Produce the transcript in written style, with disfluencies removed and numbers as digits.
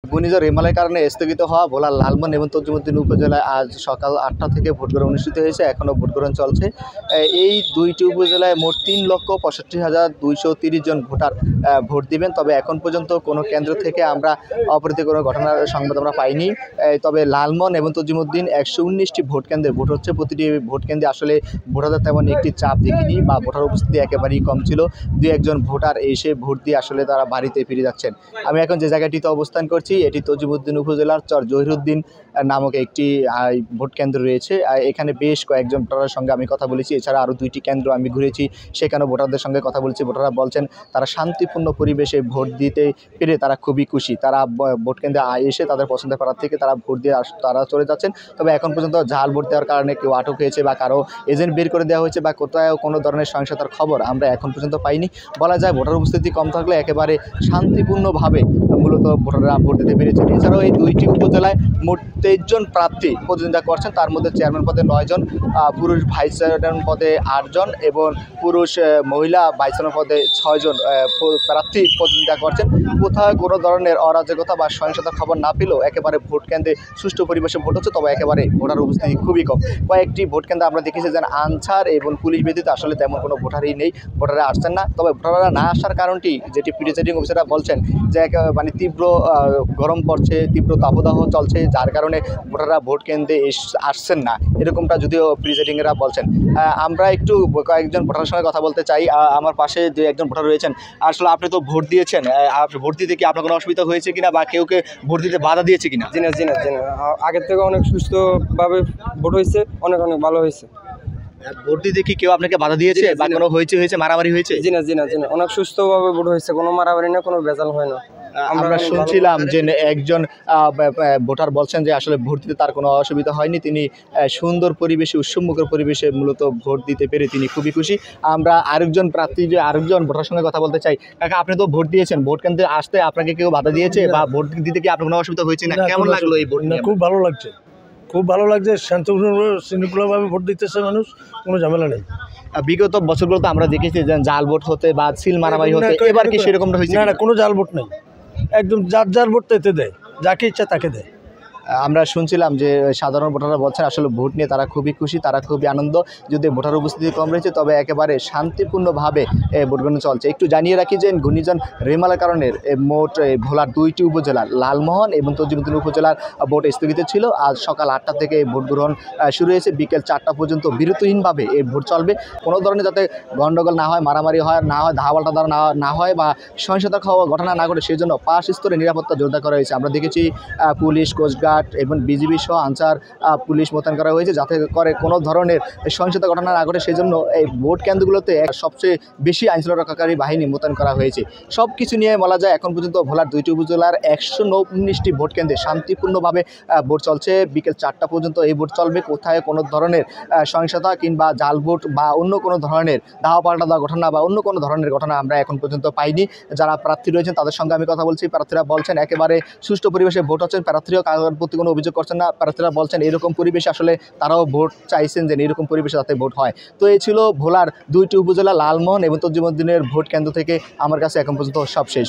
ঘূর্ণিঝড় রেমালের কারণে স্থগিত হওয়া ভোলার লালমোহন এবং তজিমুদ্দিন উপজেলায় আজ সকাল ৮টা থেকে ভোট গ্রহণ অনুষ্ঠিত হয়েছে। এখনও ভোট গ্রহণ চলছে। এই দুইটি উপজেলায় মোট ৩,৬৫,২৩০ জন ভোটার ভোট দিবেন। তবে এখন পর্যন্ত কোনো কেন্দ্র থেকে আমরা অপ্রীতিকর ঘটনার সংবাদ আমরা পাইনি। তবে লালমোহন এবং তজিমুদ্দিন ১১৯টি ভোট কেন্দ্রে ভোট হচ্ছে। প্রতিটি ভোট কেন্দ্রে আসলে ভোটারদের তেমন একটি চাপ দেখিনি বা ভোটার উপস্থিতি একেবারেই কম ছিল। দুই একজন ভোটার এসে ভোট দিয়ে আসলে তারা বাড়িতে ফিরে যাচ্ছেন। আমি এখন যে জায়গাটিতে অবস্থান করছি এটি তজিমুদ্দিন উপজেলার চর জহিরুদ্দিন নামক একটি ভোট কেন্দ্র রয়েছে। এখানে বেশ কয়েকজন ভোটারের সঙ্গে আমি কথা বলেছি। এছাড়া আরও দুইটি কেন্দ্র আমি ঘুরেছি, সেখানেও ভোটারদের সঙ্গে কথা বলেছি। ভোটাররা বলছেন তারা শান্তিপূর্ণ পরিবেশে ভোট দিতে পেরে তারা খুবই খুশি। তারা ভোট কেন্দ্রে এসে তাদের পছন্দের প্রার্থী থেকে তারা ভোট দিয়ে তারা চলে যাচ্ছেন। তবে এখন পর্যন্ত জাল ভোট দেওয়ার কারণে কেউ আটক হয়েছে বা কারো এজেন্ট বের করে দেওয়া হয়েছে বা কোথাও কোনো ধরনের সহিংসতার খবর আমরা এখন পর্যন্ত পাইনি। বলা যায় ভোটার উপস্থিতি কম থাকলে একেবারে শান্তিপূর্ণভাবে মূলত ভোটাররা ভোট দিতে পেরেছেন। এছাড়াও এই দুইটি উপজেলায় মোট 23 জন প্রার্থী প্রতিদ্বন্দ্বিতা করছেন। তার মধ্যে চেয়ারম্যান পদে 9 জন, পুরুষ ভাইস চেয়ারম্যান পদে 8 জন এবং পুরুষ মহিলা ভাইস চেয়ারম্যান পদে 6 জন প্রার্থী প্রতিদ্বন্দ্বিতা করছেন। কোথাও কোনো ধরনের অরাজকতা বা সহিংসতার খবর না পেলেও একেবারে ভোট কেন্দ্রে সুষ্ঠু পরিবেশে ভোট হচ্ছে। তবে একেবারে ভোটার উপস্থিতি খুবই কম। কয়েকটি ভোট কেন্দ্রে আমরা দেখেছি যে আনসার এবং পুলিশ ব্যতীত আসলে তেমন কোনো ভোটারই নেই, ভোটাররা আসছেন না। তবে ভোটাররা না আসার কারণটি যেটি প্রিসাইডিং অফিসাররা বলছেন যে মানে তীব্র গরম পড়ছে, তীব্র তাপদাহ চলছে, যার কারণে ভোটাররা ভোট কেন্দ্রে আসছেন না, এরকমটা যদিও প্রিসাইডিংয়েরা বলছেন। আমরা একটু কয়েকজন ভোটারের সঙ্গে কথা বলতে চাই। আমার পাশে যে একজন ভোটার রয়েছেন, আসলে আপনি তো ভোট দিয়েছেন, ভোট দিতে কি আপনার কোনো অসুবিধা হয়েছে কিনা বা কেউ ভোট দিতে বাধা দিয়েছে কিনা? জি না, আগের থেকে অনেক সুস্থভাবে ভোট হয়েছে, অনেক ভালো হয়েছে। ভোট দিতে কি কেউ আপনাকে বাধা দিয়েছে বা কোনো হয়েছে মারামারি হয়েছে? জি না, অনেক সুস্থভাবে ভোট হয়েছে, কোনো মারামারি না, কোনো ভেজাল হয় না। আমরা শুনছিলাম যে একজন ভোটার বলছেন যে আসলে ভোট দিতে তার কোনো অসুবিধা হয়নি, তিনি সুন্দর পরিবেশে উৎসবমুখর পরিবেশে মূলত ভোট দিতে পেরে তিনি খুবই খুশি। আমরা আরেকজন ভোটার সঙ্গে কথা বলতে চাই। কাকা, আপনি তো ভোট দিয়েছেন, ভোট কেন্দ্রে আসতে আপনাকে কেউ বাধা দিয়েছে বা ভোট দিতে কি আপনার কোনো অসুবিধা হয়েছে না? কেমন লাগলো এই ভোট? খুব ভালো লাগছে, খুব ভালো লাগছে। শান্তিপূর্ণভাবে ভোট দিতেছে মানুষ, কোনো ঝামেলা নেই। বিগত বছরগুলো তো আমরা দেখেছি যে জাল ভোট হতে বা সিল মারামারি হতে, এবার কি সেরকমটা হয়েছে? না, কোনো জাল ভোট নেই, একদম যার ভোট এতে দেয়, যাকে ইচ্ছা তাকে দেয়। আমরা শুনছিলাম যে সাধারণ ভোটাররা বলছেন আসলে ভোট নিয়ে তারা খুবই খুশি, তারা খুবই আনন্দ। যদি ভোটার উপস্থিতি কম রয়েছে তবে একেবারে শান্তিপূর্ণভাবে ভোট গ্রহণ চলছে। একটু জানিয়ে রাখি যে ঘূর্ণিঝড় রেমালের কারণে মোট ভোলার দুইটি উপজেলা লালমোহন এবং তজিমুদ্দিন উপজেলার ভোট স্থগিত ছিল। আজ সকাল 8টা থেকে ভোট গ্রহণ শুরু হয়েছে। বিকেল 4টা পর্যন্ত বিরতিহীনভাবে এই ভোট চলবে। কোনো ধরনের যাতে গণ্ডগোল না হয়, মারামারি না হয়, ধাওয়াপাল্টা দ্বারা না হয় বা সহিংসতার ঘটনা না ঘটে, সেই জন্য 5 স্তরে নিরাপত্তা জোরদার করা হয়েছে। আমরা দেখেছি পুলিশ, কোস্টগার্ড এবং বিজিবি সহ আনসার পুলিশ মোতায়েন করা হয়েছে যাতে করে কোনো ধরনের সহিংসতা ঘটনা না ঘটে। সেই জন্য এই ভোট কেন্দ্রগুলোতে সবচেয়ে বেশি আইনশৃঙ্খলাকারী বাহিনী মোতায়েন করা হয়েছে। সব কিছু নিয়ে বলা যায় এখন পর্যন্ত ভোলার দুইটি উপজেলার 119টি ভোট কেন্দ্রে শান্তিপূর্ণভাবে ভোট চলছে। বিকেল 4টা পর্যন্ত এই ভোট চলবে। কোথায় কোনো ধরনের সহিংসতা কিংবা জাল ভোট বা অন্য কোনো ধরনের ধাওয়া দেওয়া ঘটনা বা অন্য কোনো ধরনের ঘটনা আমরা এখন পর্যন্ত পাইনি। যারা প্রার্থী রয়েছেন তাদের সঙ্গে আমি কথা বলছি। প্রার্থীরা বলছেন একেবারে সুষ্ঠু পরিবেশে ভোট হচ্ছেন। প্রার্থীরাও কারোর প্রতি কোনো অভিযোগ করছেন না। প্রার্থীরা বলছেন এরকম পরিবেশে আসলে তারাও ভোট চাইছেন যে এরকম পরিবেশে যাতে ভোট হয়। তো এই ছিল ভোলার দুইটি উপজেলা লালমোহন এবং তজিমুদ্দিনের ভোট কেন্দ্র থেকে আমার কাছে এখন পর্যন্ত সব শেষ।